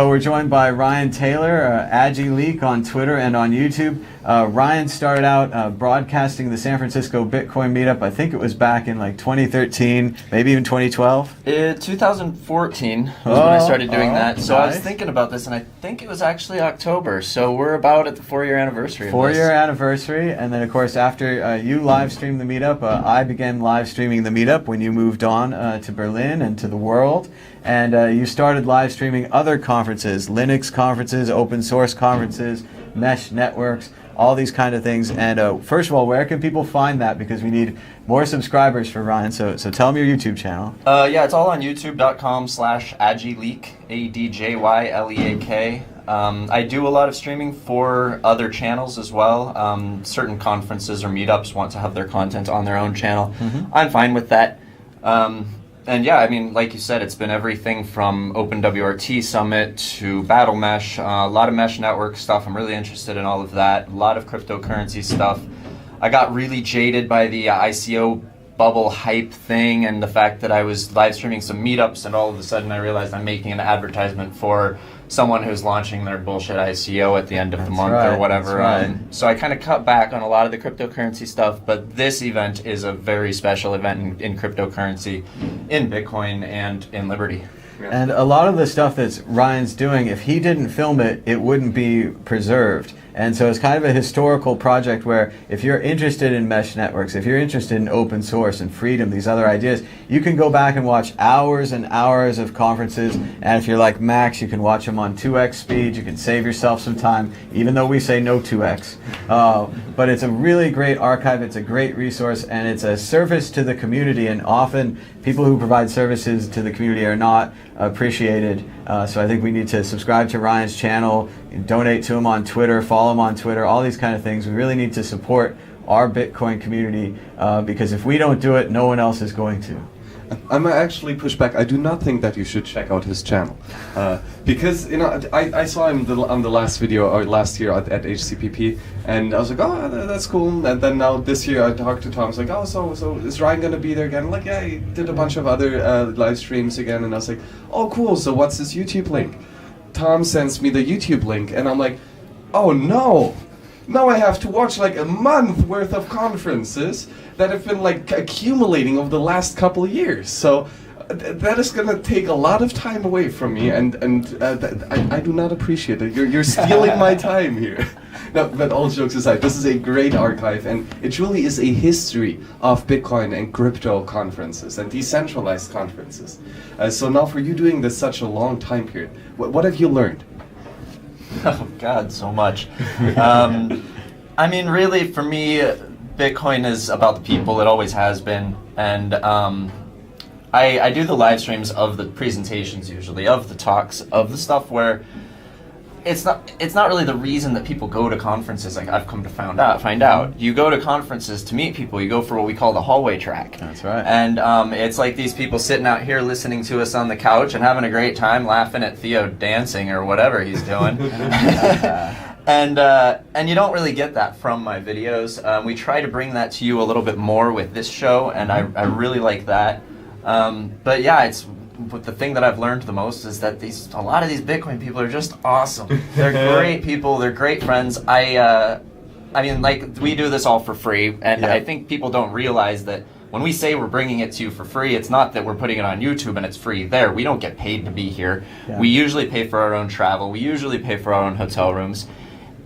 So we're joined by Ryan Taylor, AgiLeak on Twitter and on YouTube. Ryan started out broadcasting the San Francisco Bitcoin meetup. I think it was back in like 2013, maybe even 2012. 2014 was when I started doing that. So nice. I was thinking about this, and I think it was actually October. So we're about at the 4-year anniversary. 4-year anniversary, and then of course after you live streamed the meetup, I began live streaming the meetup when you moved on to Berlin and to the world. And you started live streaming other conferences, Linux conferences, open source conferences, mesh networks, all these kind of things. And first of all, where can people find that? Because we need more subscribers for Ryan. So tell them your YouTube channel. Yeah, it's all on youtube.com/AgiLeak, ADJYLEAK. I do a lot of streaming for other channels as well. Certain conferences or meetups want to have their content on their own channel. I'm fine with that. And yeah, I mean, like you said, it's been everything from OpenWRT Summit to Battle Mesh, a lot of mesh network stuff. I'm really interested in all of that. A lot of cryptocurrency stuff. I got really jaded by the ICO bubble hype thing and the fact that I was live streaming some meetups, and all of a sudden I realized I'm making an advertisement for someone who's launching their bullshit ICO at the end of the month or whatever. So I kind of cut back on a lot of the cryptocurrency stuff, but this event is a very special event in cryptocurrency, in Bitcoin, and in Liberty. And a lot of the stuff that Ryan's doing, if he didn't film it, it wouldn't be preserved. And so it's kind of a historical project where if you're interested in mesh networks, if you're interested in open source and freedom, these other ideas, you can go back and watch hours and hours of conferences. And if you're like Max, you can watch them on 2x speed. You can save yourself some time, even though we say no 2x. But it's a really great archive. It's a great resource, and it's a service to the community. And often people who provide services to the community are not appreciated. So I think we need to subscribe to Ryan's channel, donate to him on Twitter, follow him on Twitter, all these kind of things. We really need to support our Bitcoin community because if we don't do it, no one else is going to. I'm actually push back. I do not think that you should check out his channel because I saw him on the last video or last year at HCPP, and I was like, oh, that's cool. And then now this year I talked to Tom. I was like, oh, so is Ryan gonna be there again? I'm like, yeah, he did a bunch of other live streams again, and I was like, oh, cool. So what's his YouTube link? Tom sends me the YouTube link, and I'm like, oh no. Now I have to watch like a month worth of conferences that have been like accumulating over the last couple of years. So that is going to take a lot of time away from me, and I do not appreciate it. You're stealing my time here. No, but all jokes aside, this is a great archive, and it truly is a history of Bitcoin and crypto conferences and decentralized conferences. So now for you doing this such a long time period, what have you learned? Oh God, so much. I mean, really, for me, Bitcoin is about the people. It always has been, and I do the live streams of the presentations, usually of the talks, of the stuff where it's not really the reason that people go to conferences. Like I've come to find out, you go to conferences to meet people. You go for what we call the hallway track. That's right. And it's like these people sitting out here listening to us on the couch and having a great time, laughing at Theo dancing or whatever he's doing. And you don't really get that from my videos. We try to bring that to you a little bit more with this show, and I really like that. But yeah, but the thing that I've learned the most is that a lot of these Bitcoin people are just awesome. They're great people. They're great friends. I mean, like, we do this all for free, and I think people don't realize that when we say we're bringing it to you for free, it's not that we're putting it on YouTube and it's free there. We don't get paid to be here. Yeah. We usually pay for our own travel. We usually pay for our own hotel rooms.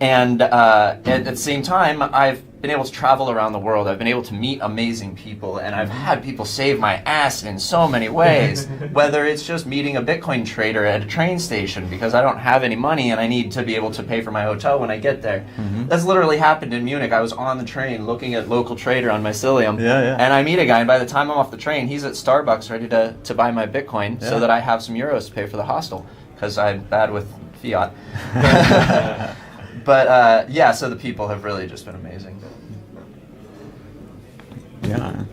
And at the same time, I've been able to travel around the world. I've been able to meet amazing people, and I've had people save my ass in so many ways. Whether it's just meeting a Bitcoin trader at a train station because I don't have any money and I need to be able to pay for my hotel when I get there. That's literally happened in Munich. I was on the train looking at local trader on Mycelium, and I meet a guy, and by the time I'm off the train, he's at Starbucks ready to buy my Bitcoin so that I have some euros to pay for the hostel because I'm bad with fiat. But yeah, so the people have really just been amazing. Yeah.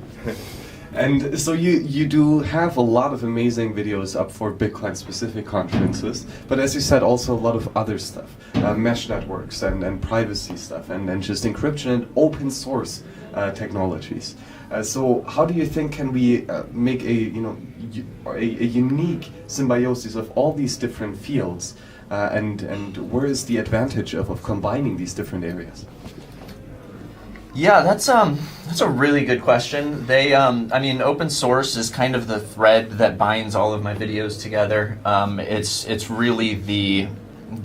And so you do have a lot of amazing videos up for Bitcoin specific conferences, but as you said, also a lot of other stuff, mesh networks and privacy stuff, and just encryption and open source technologies. So how do you think can we make a unique symbiosis of all these different fields and where is the advantage of combining these different areas? Yeah, that's a really good question. I mean, open source is kind of the thread that binds all of my videos together. It's really the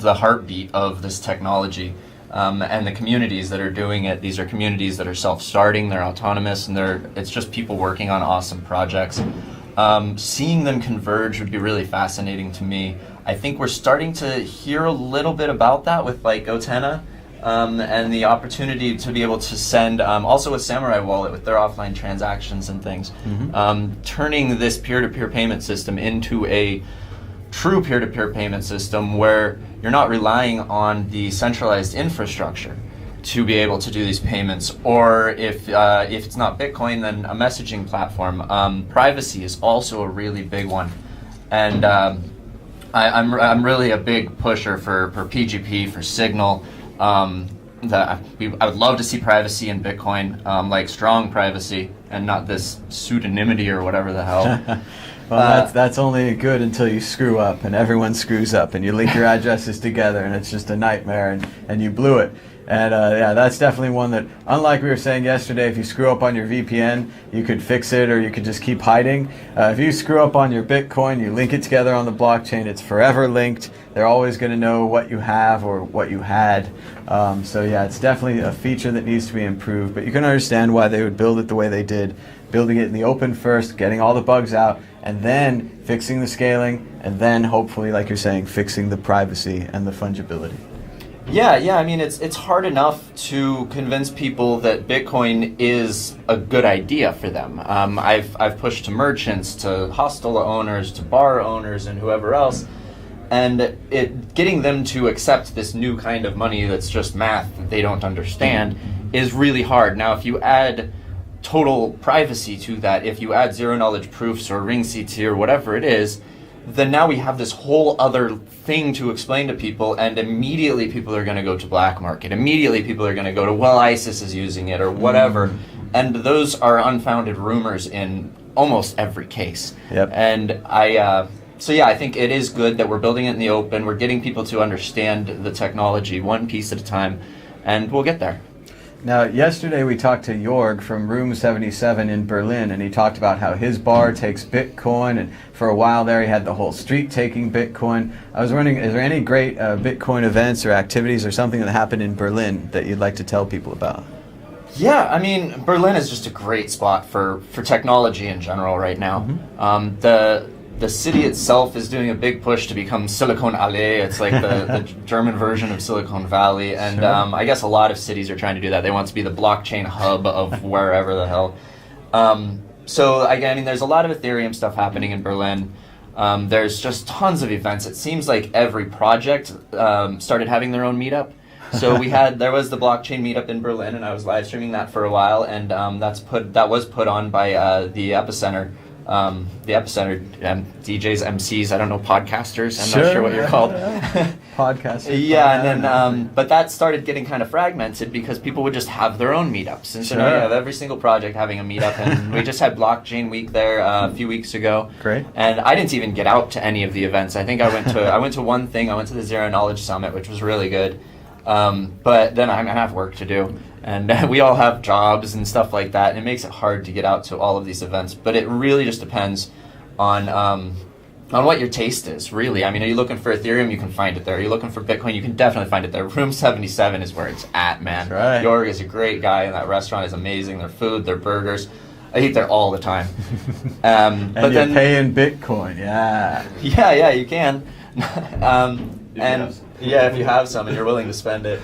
heartbeat of this technology, and the communities that are doing it. These are communities that are self-starting, they're autonomous, and it's just people working on awesome projects. Seeing them converge would be really fascinating to me. I think we're starting to hear a little bit about that with like Gotenna. And the opportunity to be able to send, also with Samurai Wallet with their offline transactions and things, turning this peer-to-peer payment system into a true peer-to-peer payment system where you're not relying on the centralized infrastructure to be able to do these payments, or if it's not Bitcoin, then a messaging platform. Privacy is also a really big one, and I'm really a big pusher for PGP, for Signal. I would love to see privacy in Bitcoin, like strong privacy, and not this pseudonymity or whatever the hell. Well, that's only good until you screw up, and everyone screws up, and you link your addresses together, and it's just a nightmare, and you blew it. And yeah, that's definitely one that, unlike we were saying yesterday, if you screw up on your VPN, you could fix it, or you could just keep hiding. If you screw up on your Bitcoin, you link it together on the blockchain, it's forever linked. They're always going to know what you have or what you had. So yeah, it's definitely a feature that needs to be improved, but you can understand why they would build it the way they did, building it in the open first, getting all the bugs out, and then fixing the scaling, and then hopefully, like you're saying, fixing the privacy and the fungibility. Yeah. I mean, it's hard enough to convince people that Bitcoin is a good idea for them. I've pushed to merchants, to hostel owners, to bar owners, and whoever else, and getting them to accept this new kind of money that's just math that they don't understand is really hard. Now, if you add total privacy to that, if you add zero knowledge proofs or ring CT or whatever it is, then now we have this whole other thing to explain to people, and immediately people are going to go to black market. Immediately people are going to go to, well, ISIS is using it or whatever. And those are unfounded rumors in almost every case. Yep. And so yeah, I think it is good that we're building it in the open. We're getting people to understand the technology one piece at a time, and we'll get there. Now, yesterday we talked to Jorg from Room 77 in Berlin, and he talked about how his bar takes Bitcoin, and for a while there he had the whole street taking Bitcoin. I was wondering, is there any great Bitcoin events or activities or something that happened in Berlin that you'd like to tell people about? Yeah, I mean, Berlin is just a great spot for technology in general right now. The city itself is doing a big push to become Silicon Alley. It's like the German version of Silicon Valley. And Sure. I guess a lot of cities are trying to do that. They want to be the blockchain hub of wherever the hell. So, I mean, there's a lot of Ethereum stuff happening in Berlin. There's just tons of events. It seems like every project started having their own meetup. So there was the blockchain meetup in Berlin, and I was live streaming that for a while. And that was put on by the Epicenter. DJs, MCs, I don't know, podcasters, I'm not sure what you're called. Podcasters. Yeah, and then, but that started getting kind of fragmented because people would just have their own meetups. And so now you have every single project having a meetup, and we just had Blockchain Week there a few weeks ago. Great. And I didn't even get out to any of the events. I think I went to one thing, I went to the Zero Knowledge Summit, which was really good. But then I have work to do. And we all have jobs and stuff like that, and it makes it hard to get out to all of these events. But it really just depends on what your taste is, really. I mean, are you looking for Ethereum? You can find it there. Are you looking for Bitcoin? You can definitely find it there. Room 77 is where it's at, man. That's right. Jorg is a great guy, and that restaurant is amazing. Their food, their burgers. I eat there all the time. And but you're then, paying Bitcoin, yeah. Yeah, you can. If you have some and you're willing to spend it.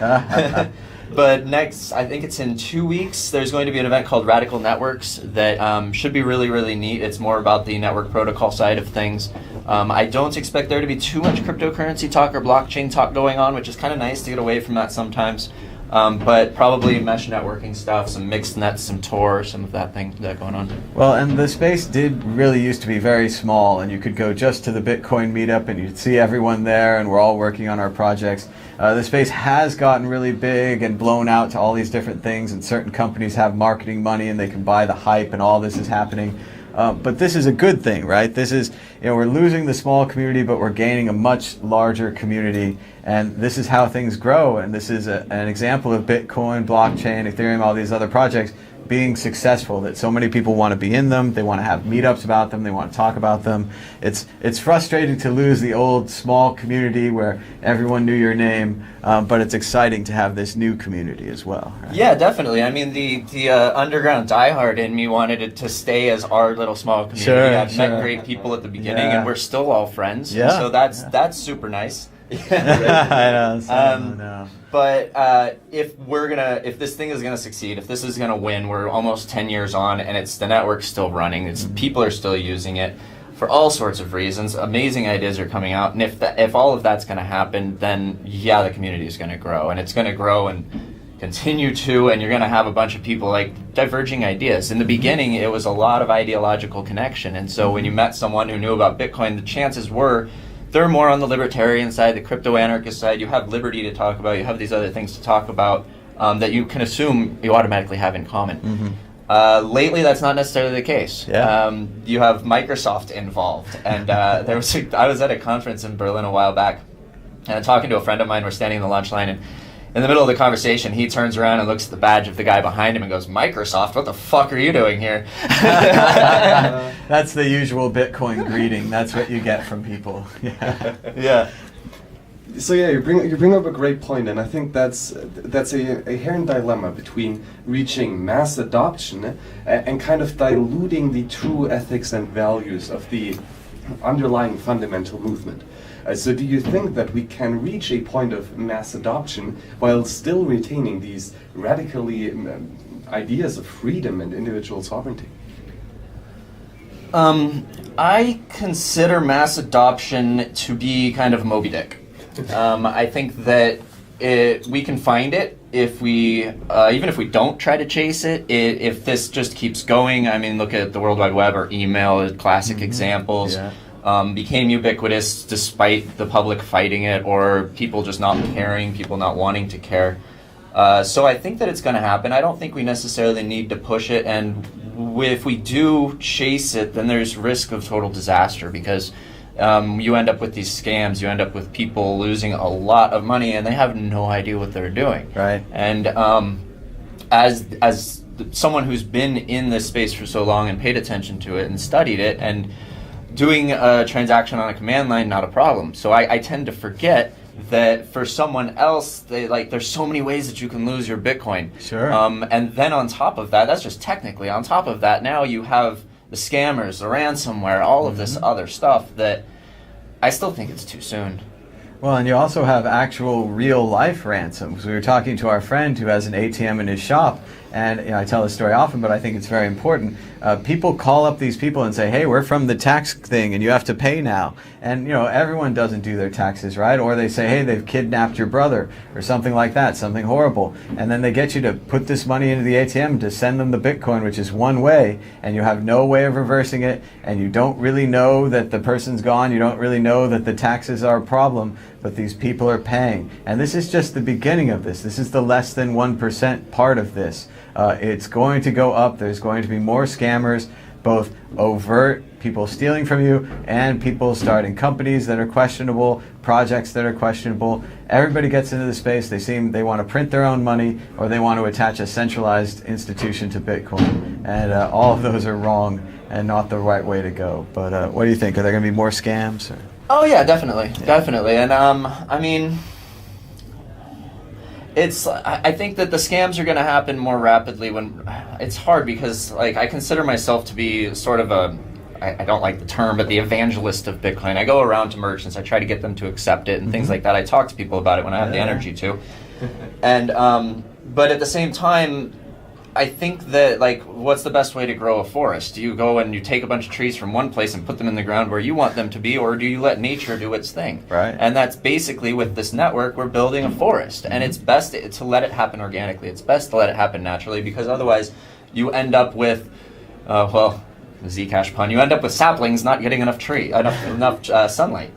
But next, I think it's in 2 weeks, there's going to be an event called Radical Networks that should be really, really neat. It's more about the network protocol side of things. I don't expect there to be too much cryptocurrency talk or blockchain talk going on, which is kind of nice to get away from that sometimes. But probably mesh networking stuff, some mixed nets, some Tor, some of that going on. Well, and the space did really used to be very small, and you could go just to the Bitcoin meetup and you'd see everyone there, and we're all working on our projects. The space has gotten really big and blown out to all these different things, and certain companies have marketing money and they can buy the hype, and all this is happening. But this is a good thing, right? This is, we're losing the small community, but we're gaining a much larger community. And this is how things grow. And this is an example of Bitcoin, blockchain, Ethereum, all these other projects being successful, that so many people want to be in them. They want to have meetups about them. They want to talk about them. It's frustrating to lose the old small community where everyone knew your name, but it's exciting to have this new community as well. Right? Yeah, definitely. I mean, the underground diehard in me wanted it to stay as our little small community. Sure, I've sure. met great people at the beginning, Yeah. and we're still all friends. Yeah. So that's super nice. I know. But if this thing is gonna succeed, if this is gonna win, we're almost 10 years on, and the network's still running. People are still using it for all sorts of reasons. Amazing ideas are coming out, and if all of that's gonna happen, then yeah, the community is gonna grow, and it's gonna grow and continue to, and you're gonna have a bunch of people like diverging ideas. In the beginning, it was a lot of ideological connection, and so when you met someone who knew about Bitcoin, the chances were they're more on the libertarian side, the crypto-anarchist side. You have liberty to talk about. You have these other things to talk about that you can assume you automatically have in common. Mm-hmm. Lately, that's not necessarily the case. Yeah. You have Microsoft involved. And I was at a conference in Berlin a while back, and talking to a friend of mine. We're standing in the lunch line, and in the middle of the conversation, he turns around and looks at the badge of the guy behind him and goes, "Microsoft, what the fuck are you doing here?" That's the usual Bitcoin greeting. That's what you get from people. Yeah. Yeah. So yeah, you bring up a great point, and I think that's a inherent dilemma between reaching mass adoption and kind of diluting the true ethics and values of the underlying fundamental movement. So do you think that we can reach a point of mass adoption while still retaining these radically ideas of freedom and individual sovereignty? I consider mass adoption to be kind of Moby Dick. I think that we can find it if we, even if we don't try to chase it, if this just keeps going. I mean, look at the World Wide Web or email as classic examples. Yeah. Became ubiquitous despite the public fighting it or people just not caring, people not wanting to care. So I think that it's going to happen. I don't think we necessarily need to push it, and if we do chase it, then there's risk of total disaster because you end up with these scams, you end up with people losing a lot of money and they have no idea what they're doing. Right. And as someone who's been in this space for so long and paid attention to it and studied it, and doing a transaction on a command line, not a problem. So I tend to forget that for someone else, there's so many ways that you can lose your Bitcoin. Sure. And then on top of that, that's just technically. On top of that, now you have the scammers, the ransomware, all of this other stuff that I still think it's too soon. Well, and you also have actual real-life ransoms. We were talking to our friend who has an ATM in his shop, and I tell this story often, but I think it's very important. People call up these people and say, "Hey, we're from the tax thing, and you have to pay now." And everyone doesn't do their taxes, right? Or they say, "Hey, they've kidnapped your brother," or something like that, something horrible. And then they get you to put this money into the ATM to send them the Bitcoin, which is one way, and you have no way of reversing it, and you don't really know that the person's gone. You don't really know that the taxes are a problem. But these people are paying. And this is just the beginning of this. This is the less than 1% part of this. It's going to go up. There's going to be more scammers, both overt, people stealing from you, and people starting companies that are questionable, projects that are questionable. Everybody gets into the space. They want to print their own money, or they want to attach a centralized institution to Bitcoin. And all of those are wrong and not the right way to go. But what do you think? Are there going to be more scams? Or? Oh yeah, definitely. And I mean, I think that the scams are going to happen more rapidly when it's hard because I consider myself to be sort of I don't like the term, but the evangelist of Bitcoin. I go around to merchants, I try to get them to accept it and things like that. I talk to people about it when I have the energy to. And but at the same time, I think that what's the best way to grow a forest? Do you go and you take a bunch of trees from one place and put them in the ground where you want them to be, or do you let nature do its thing? Right. And that's basically with this network, we're building a forest, and it's best to let it happen organically. It's best to let it happen naturally because otherwise you end up with, Zcash pun, you end up with saplings not getting enough sunlight.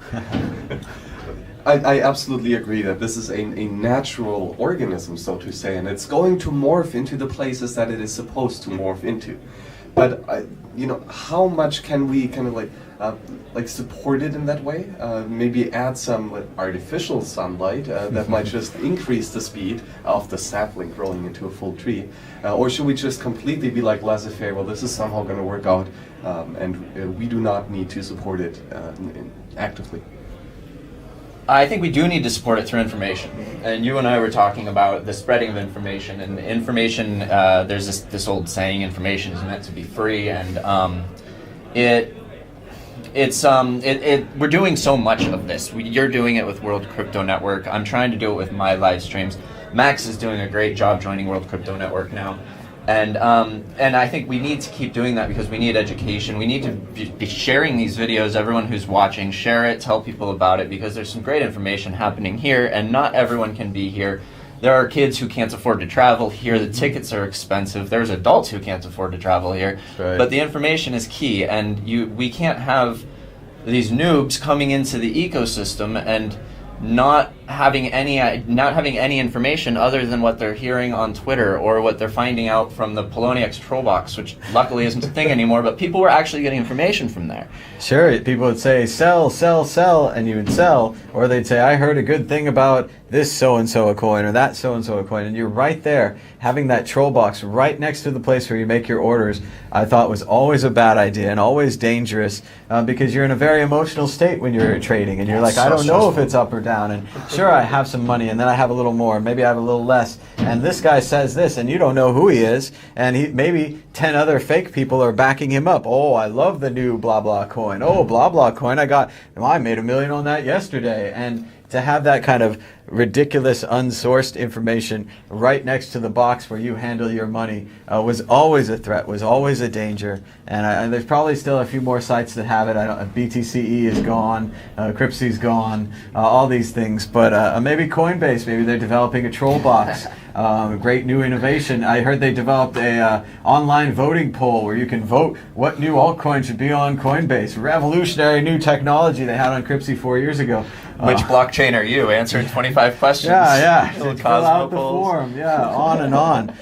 I absolutely agree that this is a natural organism, so to say, and it's going to morph into the places that it is supposed to morph into. but how much can we kind of like support it in that way? Maybe add some artificial sunlight that might just increase the speed of the sapling growing into a full tree, or should we just completely be like laissez-faire? Well, this is somehow going to work out, and we do not need to support it actively. I think we do need to support it through information. And you and I were talking about the spreading of information. And information, there's this old saying, information is meant to be free. And we're doing so much of this. You're doing it with World Crypto Network. I'm trying to do it with my live streams. Max is doing a great job joining World Crypto Network now. And I think we need to keep doing that because we need education. We need to be sharing these videos. Everyone who's watching, share it, tell people about it, because there's some great information happening here, and not everyone can be here. There are kids who can't afford to travel here. The tickets are expensive. There's adults who can't afford to travel here. Right. But the information is key, and we can't have these noobs coming into the ecosystem and not having any information other than what they're hearing on Twitter or what they're finding out from the Poloniex Trollbox, which luckily isn't a thing anymore, but people were actually getting information from there. Sure, people would say, sell, sell, sell, and you would sell, or they'd say, I heard a good thing about this so-and-so a coin or that so-and-so a coin, and you're right there, having that troll box right next to the place where you make your orders, I thought was always a bad idea and always dangerous, because you're in a very emotional state when you're trading, and you're like, I don't know if it's up or down, and sure, I have some money, and then I have a little more, maybe I have a little less, and this guy says this, and you don't know who he is, and maybe 10 other fake people are backing him up. Oh, I love the new blah blah coin. Oh, blah blah coin, I made $1 million on that yesterday. And to have that kind of ridiculous unsourced information right next to the box where you handle your money was always a threat, was always a danger. And there's probably still a few more sites that have it. BTCE is gone, Crypt's gone, all these things. But maybe Coinbase, maybe they're developing a troll box. Great new innovation. I heard they developed a online voting poll where you can vote what new altcoin should be on Coinbase. Revolutionary new technology they had on Cryptsy 4 years ago. Which blockchain are you? Answering 25 questions. Yeah. Little Fill out the Cosmo polls. form. Yeah, on and on.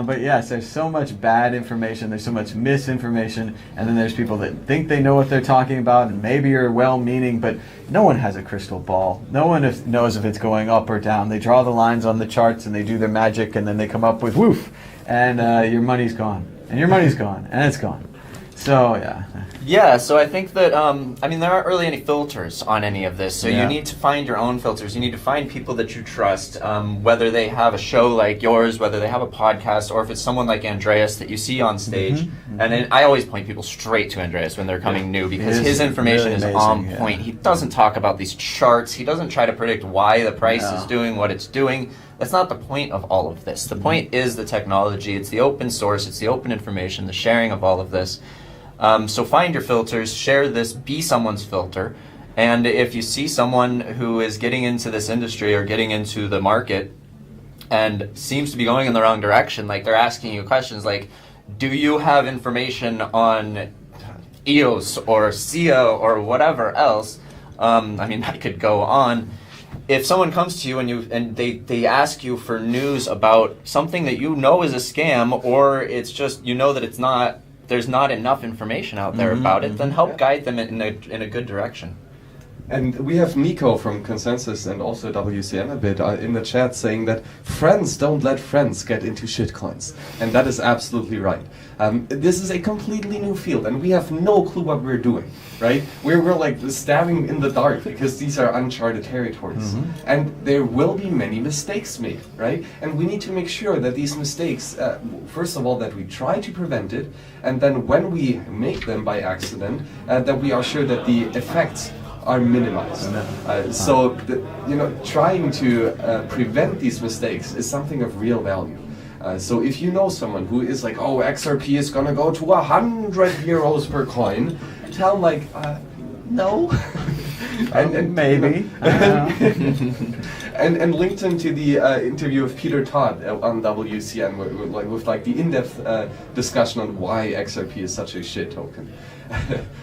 But yes, there's so much bad information, there's so much misinformation, and then there's people that think they know what they're talking about, and maybe are well-meaning, but no one has a crystal ball. No one knows if it's going up or down. They draw the lines on the charts, and they do their magic, and then they come up with woof, and your money's gone. And your money's gone, and it's gone. So, yeah. Yeah, so I think that, there aren't really any filters on any of this, so Yeah. you need to find your own filters. You need to find people that you trust, whether they have a show like yours, whether they have a podcast, or if it's someone like Andreas that you see on stage. And then I always point people straight to Andreas when they're coming new, because It is his information really is amazing, on yeah. point. He doesn't talk about these charts. He doesn't try to predict why the price No. is doing what it's doing. That's not the point of all of this. The point is the technology. It's the open source. It's the open information, the sharing of all of this. So find your filters, share this, be someone's filter, and if you see someone who is getting into this industry or getting into the market and seems to be going in the wrong direction, like they're asking you questions like, do you have information on EOS or SIA or whatever else? I could go on. If someone comes to you and they ask you for news about something that you know is a scam, or it's just that it's not, there's not enough information out there about it, then help guide them in a good direction. And we have Nico from Consensus and also WCM a bit in the chat saying that friends don't let friends get into shitcoins. And that is absolutely right. This is a completely new field and we have no clue what we're doing, right? We're like stabbing in the dark because these are uncharted territories. And there will be many mistakes made, right? And we need to make sure that these mistakes, first of all, that we try to prevent it, and then when we make them by accident, that we are sure that the effects are minimized. Trying to prevent these mistakes is something of real value. So if you know someone who is like, oh, XRP is gonna go to 100 euros per coin, tell them no. and maybe. And linked him to the interview of Peter Todd on WCN with the in-depth discussion on why XRP is such a shit token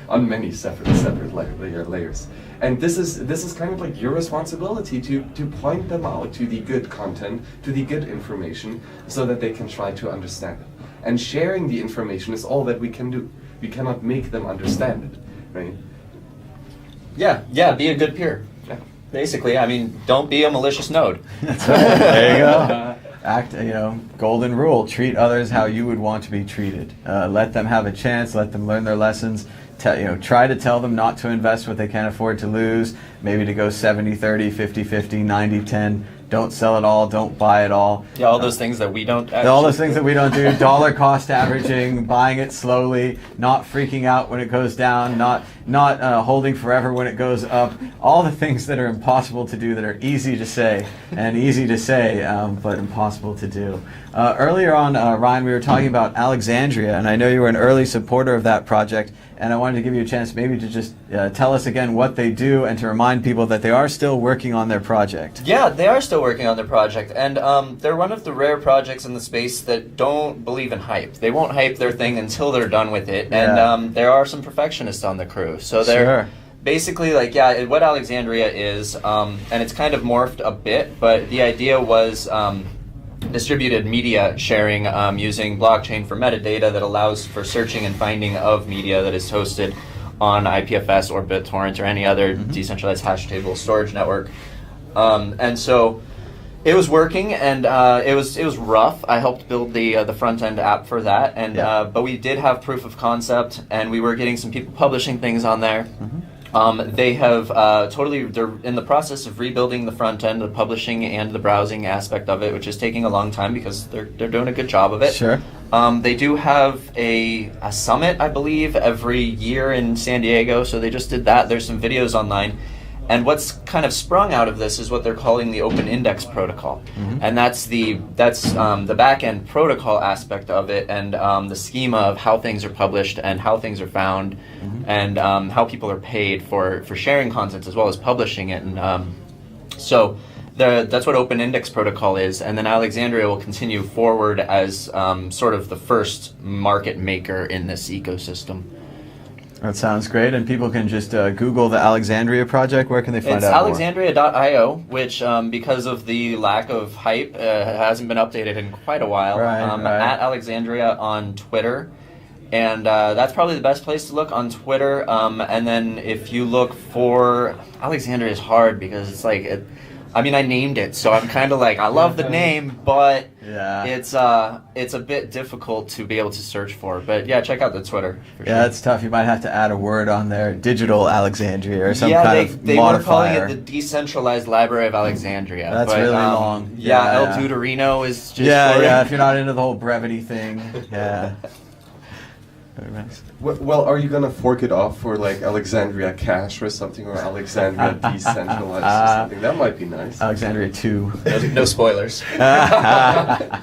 on many separate layers. And this is kind of like your responsibility to point them out to the good content, to the good information, so that they can try to understand it. and sharing the information is all that we can do. We cannot make them understand it, right? Yeah, be a good peer. Yeah. Basically, I mean, don't be a malicious node. That's right. There you go. Act, golden rule: treat others how you would want to be treated. Let them have a chance. Let them learn their lessons. Try to tell them not to invest what they can't afford to lose. Maybe to go 70-30, 50-50, 90-10. Don't sell it all. Don't buy it all. Yeah, all those things that we don't. All those things that we don't do. Dollar cost averaging, buying it slowly, not freaking out when it goes down, not holding forever when it goes up. All the things that are impossible to do, that are easy to say and easy to say, but impossible to do. Earlier on, Ryan, we were talking about Alexandria, and I know you were an early supporter of that project. And I wanted to give you a chance maybe to just tell us again what they do and to remind people that they are still working on their project. Yeah, they are still working on their project. And they're one of the rare projects in the space that don't believe in hype. They won't hype their thing until they're done with it. Yeah. And there are some perfectionists on the crew. So they're basically like, what Alexandria is, and it's kind of morphed a bit, but the idea was distributed media sharing using blockchain for metadata that allows for searching and finding of media that is hosted on IPFS or BitTorrent or any other decentralized hash table storage network. And so it was working, and it was rough. I helped build the front end app for that, and but we did have proof of concept, and we were getting some people publishing things on there. They have they're in the process of rebuilding the front end, the publishing and the browsing aspect of it, which is taking a long time because they're doing a good job of it. Sure. They do have a summit, I believe, every year in San Diego, so they just did that. There's some videos online. And what's kind of sprung out of this is what they're calling the Open Index Protocol, and that's the back-end protocol aspect of it, and the schema of how things are published and how things are found, and how people are paid for sharing content as well as publishing it. And so that's what Open Index Protocol is, and then Alexandria will continue forward as sort of the first market maker in this ecosystem. That sounds great, and people can just Google the Alexandria project. Where can they find out more? It's alexandria.io, which because of the lack of hype hasn't been updated in quite a while. Right. At Alexandria on Twitter, and that's probably the best place to look on Twitter. And then if you look for Alexandria, is hard because it's like I named it, so I'm kind of like, I love the name, but it's a bit difficult to be able to search for. But yeah, check out the Twitter. For sure. It's tough. You might have to add a word on there, digital Alexandria or some kind of they modifier. were calling it the Decentralized Library of Alexandria. That's really long. El Deuterino is just if you're not into the whole brevity thing. Yeah. Very nice. Well, are you gonna fork it off for like Alexandria Cash or something, or Alexandria Decentralized or something? That might be nice. Alexandria 2. No spoilers. Well,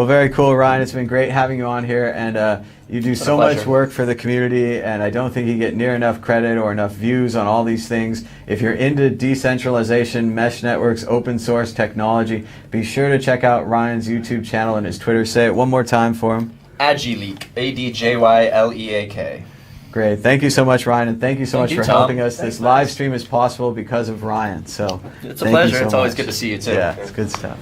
very cool, Ryan. It's been great having you on here, and you do so much work for the community, and I don't think you get near enough credit or enough views on all these things. If you're into decentralization, mesh networks, open source technology, be sure to check out Ryan's YouTube channel and his Twitter. Say it one more time for him. Adyleak, ADJYLEAK. Great. Thank you so much, Ryan, and thank you so much for Tom. helping us. This live stream is possible because of Ryan. So it's a pleasure. It's always good to see you too. Yeah, it's good stuff.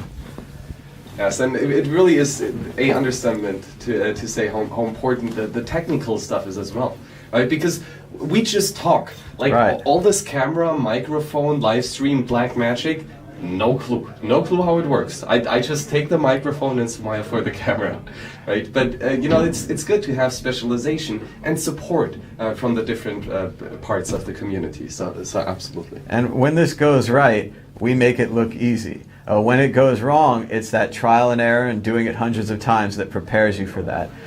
Yes, and it really is a understatement to say how important the technical stuff is as well, right? Because we just talk, like all this camera, microphone, live stream, black magic. No clue how it works. I just take the microphone and smile for the camera, right? But it's good to have specialization and support from the different parts of the community. So absolutely. And when this goes right, we make it look easy. When it goes wrong, it's that trial and error and doing it hundreds of times that prepares you for that.